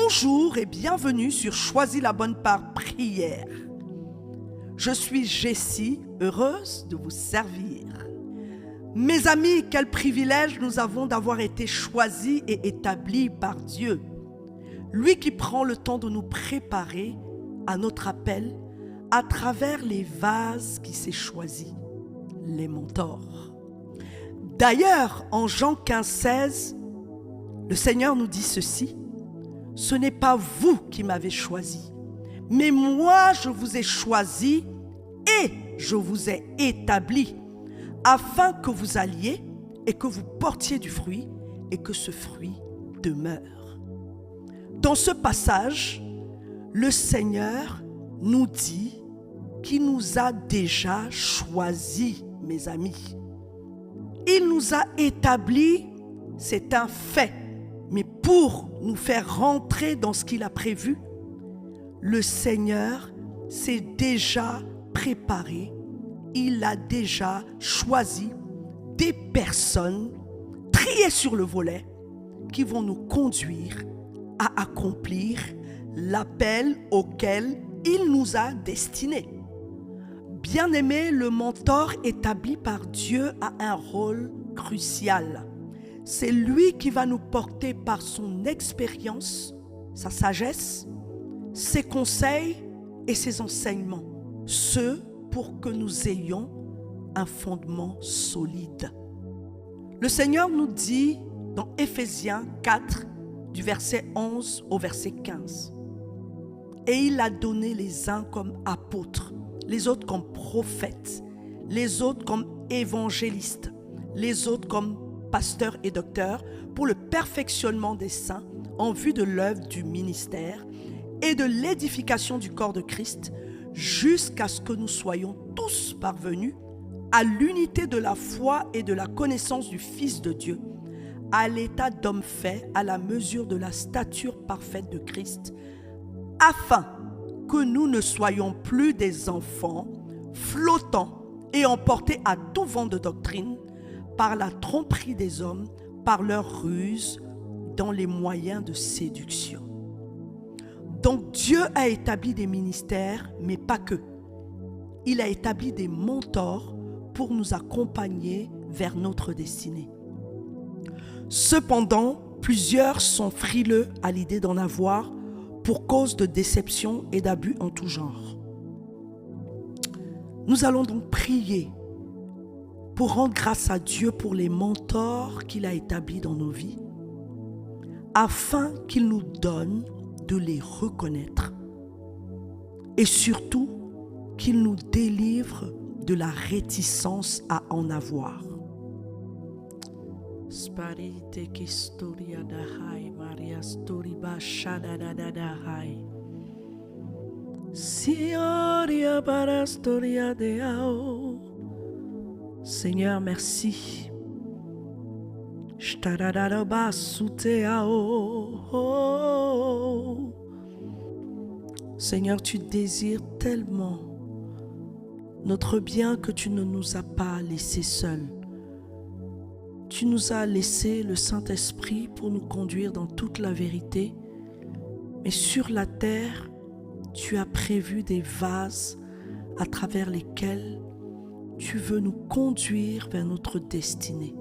Bonjour et bienvenue sur Choisis la bonne part prière. Je suis Jessie, heureuse de vous servir. Mes amis, quel privilège nous avons d'avoir été choisis et établis par Dieu. Lui qui prend le temps de nous préparer à notre appel à travers les vases qui s'est choisi, les mentors. D'ailleurs, en Jean 15,16, le Seigneur nous dit ceci: « Ce n'est pas vous qui m'avez choisi, mais moi je vous ai choisi et je vous ai établi, afin que vous alliez et que vous portiez du fruit et que ce fruit demeure. » Dans ce passage, le Seigneur nous dit qu'il nous a déjà choisis, mes amis. Il nous a établis, c'est un fait. Mais pour nous faire rentrer dans ce qu'il a prévu, le Seigneur s'est déjà préparé. Il a déjà choisi des personnes triées sur le volet qui vont nous conduire à accomplir l'appel auquel il nous a destinés. Bien-aimé, le mentor établi par Dieu a un rôle crucial. C'est lui qui va nous porter par son expérience, sa sagesse, ses conseils et ses enseignements, ce pour que nous ayons un fondement solide. Le Seigneur nous dit dans Éphésiens 4, du verset 11 au verset 15, « Et il a donné les uns comme apôtres, les autres comme prophètes, les autres comme évangélistes, les autres comme pasteurs et docteurs, pour le perfectionnement des saints en vue de l'œuvre du ministère et de l'édification du corps de Christ, jusqu'à ce que nous soyons tous parvenus à l'unité de la foi et de la connaissance du Fils de Dieu, à l'état d'homme fait, à la mesure de la stature parfaite de Christ, afin que nous ne soyons plus des enfants flottants et emportés à tout vent de doctrine, par la tromperie des hommes, par leur ruse, dans les moyens de séduction. » Donc Dieu a établi des ministères, mais pas que. Il a établi des mentors pour nous accompagner vers notre destinée. Cependant, plusieurs sont frileux à l'idée d'en avoir pour cause de déception et d'abus en tout genre. Nous allons donc prier pour rendre grâce à Dieu pour les mentors qu'il a établis dans nos vies, afin qu'il nous donne de les reconnaître et surtout qu'il nous délivre de la réticence à en avoir. Seigneur, merci. Seigneur, tu désires tellement notre bien que tu ne nous as pas laissés seuls. Tu nous as laissé le Saint-Esprit pour nous conduire dans toute la vérité. Mais sur la terre, tu as prévu des vases à travers lesquels tu veux nous conduire vers notre destinée.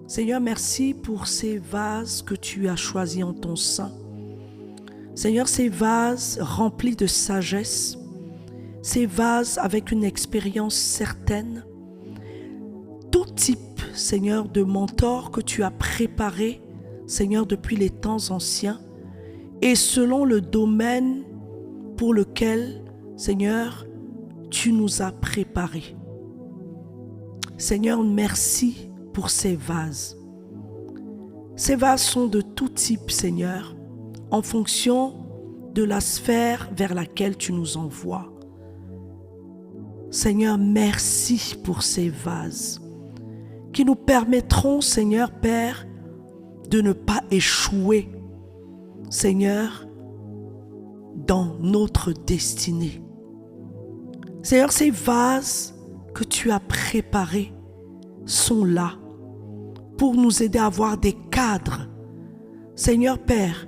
Seigneur, merci pour ces vases que tu as choisis en ton sein. Seigneur, ces vases remplis de sagesse, ces vases avec une expérience certaine, tout type, Seigneur, de mentor que tu as préparé, Seigneur, depuis les temps anciens, et selon le domaine pour lequel, Seigneur, tu nous as préparés. Seigneur, merci pour ces vases. Ces vases sont de tout type, Seigneur, en fonction de la sphère vers laquelle tu nous envoies. Seigneur, merci pour ces vases qui nous permettront, Seigneur Père, de ne pas échouer, Seigneur, dans notre destinée. Seigneur, ces vases que tu as préparés sont là pour nous aider à avoir des cadres, Seigneur Père,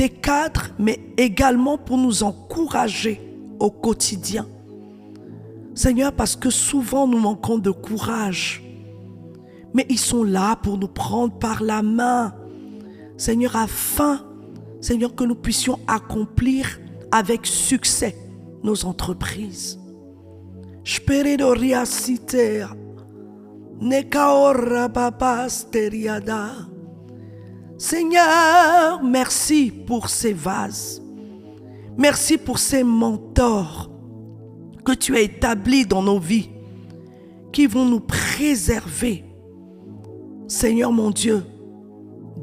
tes cadres, mais également pour nous encourager au quotidien. Seigneur, parce que souvent nous manquons de courage, mais ils sont là pour nous prendre par la main, Seigneur, afin, Seigneur, que nous puissions accomplir avec succès nos entreprises. Seigneur, merci pour ces vases. Merci pour ces mentors que tu as établis dans nos vies, qui vont nous préserver, Seigneur mon Dieu,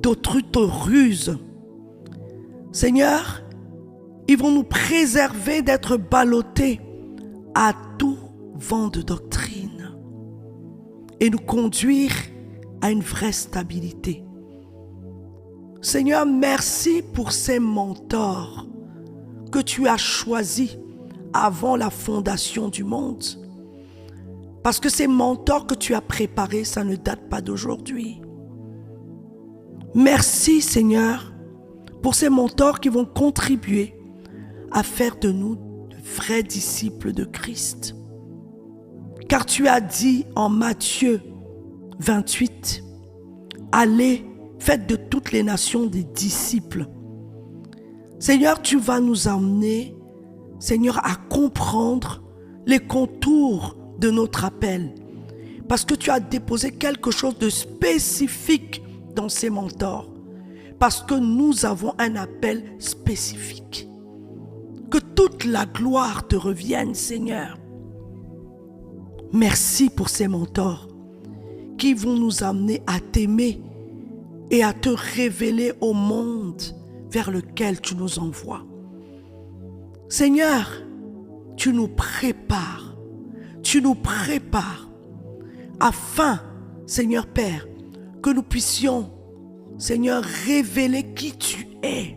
d'autres ruses. Seigneur, ils vont nous préserver d'être ballottés à tout vent de doctrine et nous conduire à une vraie stabilité. Seigneur, merci pour ces mentors que tu as choisis avant la fondation du monde. Parce que ces mentors que tu as préparés, ça ne date pas d'aujourd'hui. Merci Seigneur pour ces mentors qui vont contribuer à faire de nous de vrais disciples de Christ. Car tu as dit en Matthieu 28, « Allez, faites de toutes les nations des disciples. » Seigneur, tu vas nous emmener, Seigneur, à comprendre les contours de notre appel. Parce que tu as déposé quelque chose de spécifique dans ces mentors. Parce que nous avons un appel spécifique. Que toute la gloire te revienne, Seigneur. Merci pour ces mentors qui vont nous amener à t'aimer et à te révéler au monde vers lequel tu nous envoies. Seigneur, tu nous prépares afin, Seigneur Père, que nous puissions, Seigneur, révéler qui tu es.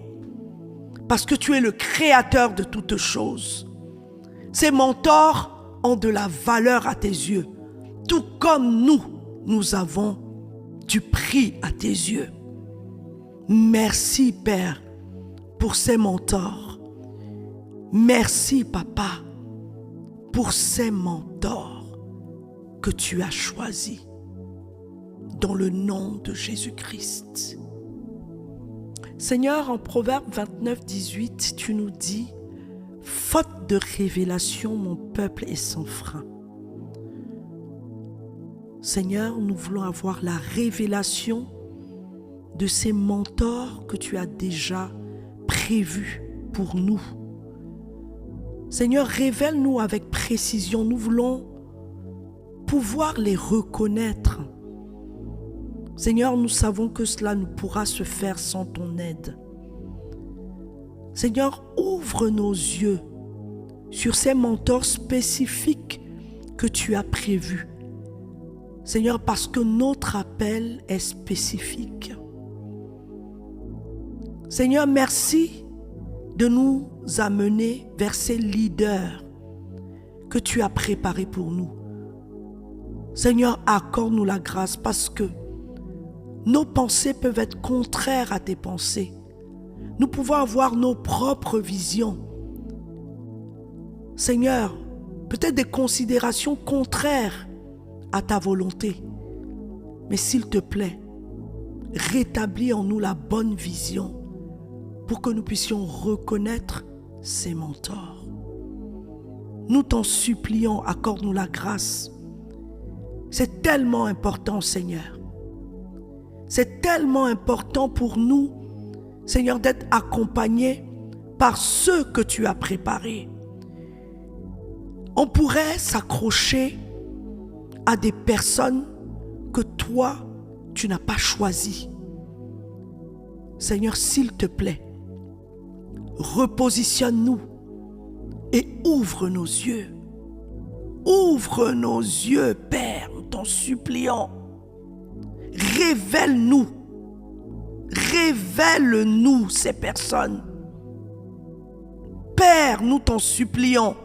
Parce que tu es le créateur de toutes choses. Ces mentors ont de la valeur à tes yeux, tout comme nous avons du prix à tes yeux. Merci Père pour ces mentors. Merci Papa pour ces mentors que tu as choisis dans le nom de Jésus-Christ. Seigneur, en Proverbe 29, 18, tu nous dis « Faute de révélation, mon peuple est sans frein. » Seigneur, nous voulons avoir la révélation de ces mentors que tu as déjà prévus pour nous. Seigneur, révèle-nous avec précision. Nous voulons pouvoir les reconnaître. Seigneur, nous savons que cela ne pourra se faire sans ton aide. Seigneur, ouvre nos yeux sur ces mentors spécifiques que tu as prévus. Seigneur, parce que notre appel est spécifique. Seigneur, merci de nous amener vers ces leaders que tu as préparés pour nous. Seigneur, accorde-nous la grâce parce que nos pensées peuvent être contraires à tes pensées. Nous pouvons avoir nos propres visions. Seigneur, peut-être des considérations contraires à ta volonté. Mais s'il te plaît, rétablis en nous la bonne vision pour que nous puissions reconnaître ces mentors. Nous t'en supplions, accorde-nous la grâce. C'est tellement important, Seigneur. C'est tellement important pour nous, Seigneur, d'être accompagnés par ceux que tu as préparés. On pourrait s'accrocher à des personnes que toi, tu n'as pas choisies. Seigneur, s'il te plaît, repositionne-nous et ouvre nos yeux. Ouvre nos yeux, Père, nous t'en supplions. Révèle-nous. Révèle-nous ces personnes. Père, nous t'en supplions.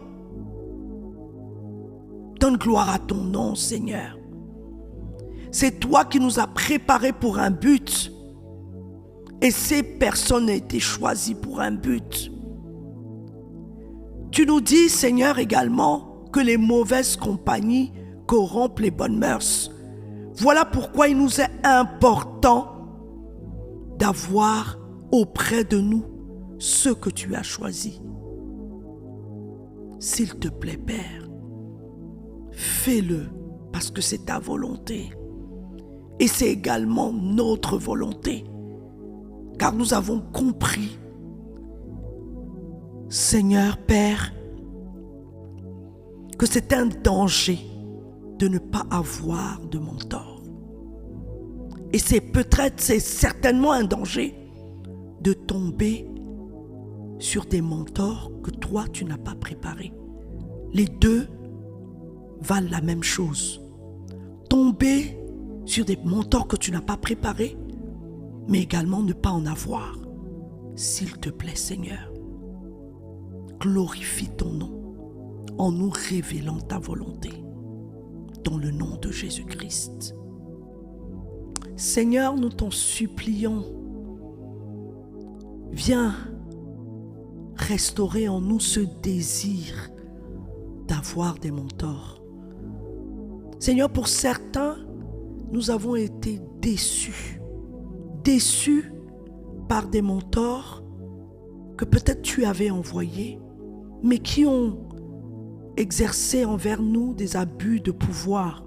Donne gloire à ton nom, Seigneur. C'est toi qui nous as préparés pour un but. Et ces personnes ont été choisies pour un but. Tu nous dis, Seigneur, également que les mauvaises compagnies corrompent les bonnes mœurs. Voilà pourquoi il nous est important d'avoir auprès de nous ceux que tu as choisis. S'il te plaît, Père, fais-le parce que c'est ta volonté. Et c'est également notre volonté. Car nous avons compris, Seigneur, Père, que c'est un danger de ne pas avoir de mentor. Et c'est certainement un danger de tomber sur des mentors que toi, tu n'as pas préparés. Les deux valent la même chose. Tomber sur des mentors que tu n'as pas préparés, mais également ne pas en avoir. S'il te plaît, Seigneur, glorifie ton nom en nous révélant ta volonté. Dans le nom de Jésus-Christ. Seigneur, nous t'en supplions, viens restaurer en nous ce désir d'avoir des mentors. Seigneur, pour certains, nous avons été déçus par des mentors que peut-être tu avais envoyés, mais qui ont exercé envers nous des abus de pouvoir,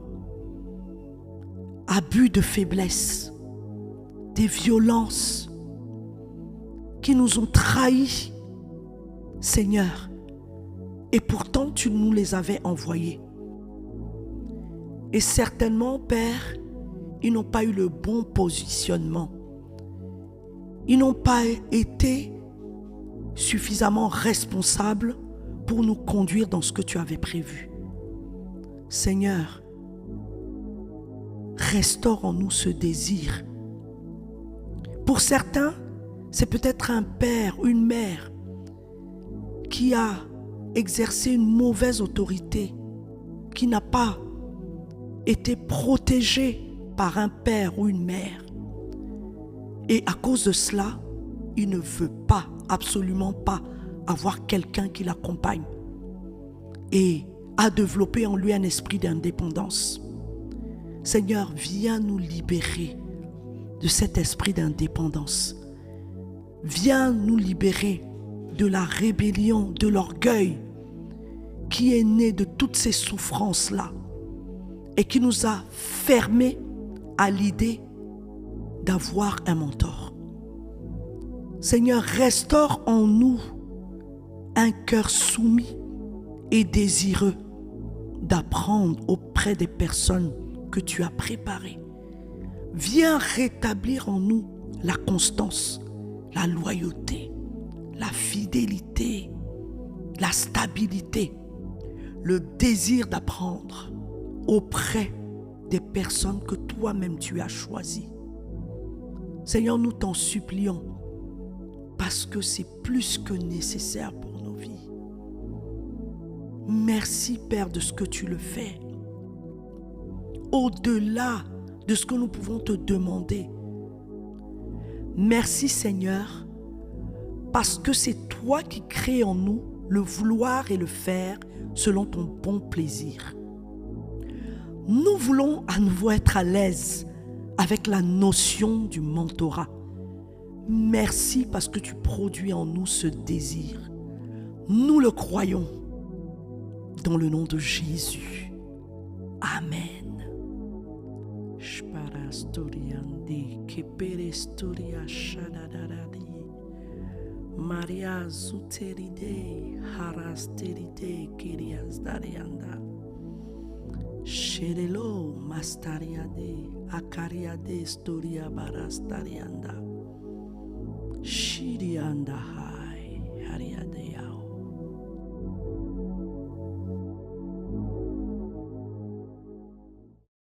abus de faiblesse, des violences qui nous ont trahis, Seigneur. Et pourtant, tu nous les avais envoyés. Et certainement, Père, ils n'ont pas eu le bon positionnement. Ils n'ont pas été suffisamment responsables pour nous conduire dans ce que tu avais prévu. Seigneur, restaure en nous ce désir. Pour certains, c'est peut-être un père, une mère qui a exercé une mauvaise autorité, qui n'a pas été protégé par un père ou une mère. Et à cause de cela, il ne veut pas, absolument pas, avoir quelqu'un qui l'accompagne et a développé en lui un esprit d'indépendance. Seigneur, viens nous libérer de cet esprit d'indépendance. Viens nous libérer de la rébellion, de l'orgueil qui est né de toutes ces souffrances-là et qui nous a fermés à l'idée d'avoir un mentor. Seigneur, restaure en nous un cœur soumis et désireux d'apprendre auprès des personnes que tu as préparées. Viens rétablir en nous la constance, la loyauté, la fidélité, la stabilité, le désir d'apprendre auprès des personnes que toi-même tu as choisies. Seigneur, nous t'en supplions parce que c'est plus que nécessaire pour nos vies. Merci, Père, de ce que tu le fais. Au-delà de ce que nous pouvons te demander. Merci, Seigneur, parce que c'est toi qui crées en nous le vouloir et le faire selon ton bon plaisir. Nous voulons à nouveau être à l'aise avec la notion du mentorat. Merci parce que tu produis en nous ce désir. Nous le croyons dans le nom de Jésus. Amen. Maria zuteride harasteride kirias darianda. Sherelo mastariade akariade storia barastarianda. Shirianda ha.